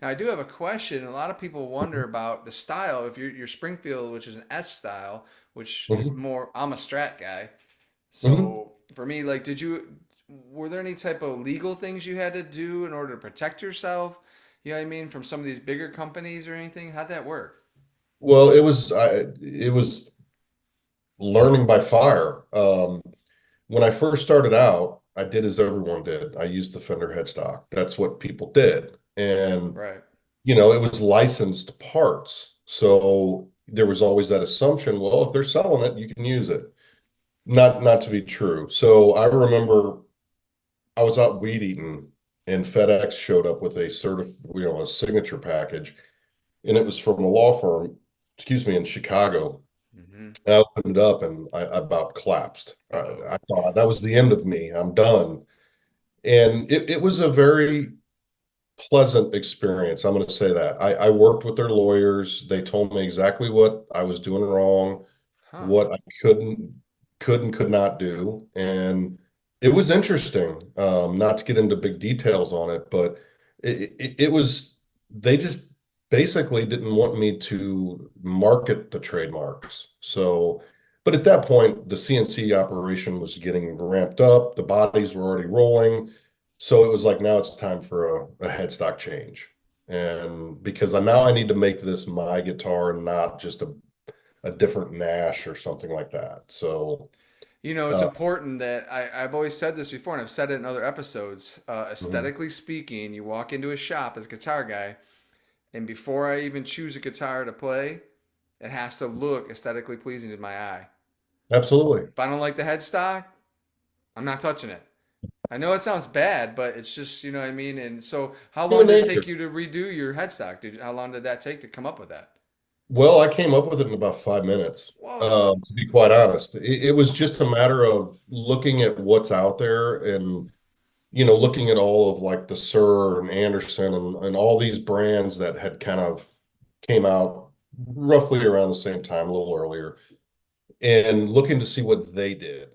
Now, I do have a question. A lot of people wonder Mhm. about the style. If your Springfield, which is an S style, which is Mhm. more, I'm a Strat guy. Mhm. So for me, like, were there any type of legal things you had to do in order to protect yourself? You know what I mean? From some of these bigger companies or anything? How'd that work? Well, it was learning by fire. When I first started out, I did as everyone did. I used the Fender headstock. That's what people did. And, Right. it was licensed parts. So there was always that assumption, well, if they're selling it, you can use it. Not to be true. So I remember I was out weed eating and FedEx showed up with a signature package, and it was from a law firm, excuse me, in Chicago. Mm-hmm. I opened it up and I about collapsed. Uh-oh. I thought that was the end of me. I'm done. And it was a very pleasant experience. I'm going to say that. I worked with their lawyers. They told me exactly what I was doing wrong, Huh. what I could not do. And it was interesting. Not to get into big details on it, but it was, they just basically didn't want me to market the trademarks. So, but at that point, the CNC operation was getting ramped up, the bodies were already rolling. So it was like, now it's time for a headstock change. And because now I need to make this my guitar and not just a different Nash or something like that. So, You know, it's uh, important that I've always said this before, and I've said it in other episodes. mhm. Aesthetically speaking, you walk into a shop as a guitar guy, and before I even choose a guitar to play, it has to look aesthetically pleasing to my eye. Absolutely. If I don't like the headstock, I'm not touching it. I know it sounds bad, but it's just, you know what I mean? And so, how long Human did it take nature. you to redo your headstock? How long did that take to come up with that? Well, I came up with it in about 5 minutes. Whoa. To be quite honest, it was just a matter of looking at what's out there and looking at all of like the Sir and Anderson and all these brands that had kind of came out roughly around the same time, a little earlier, and looking to see what they did.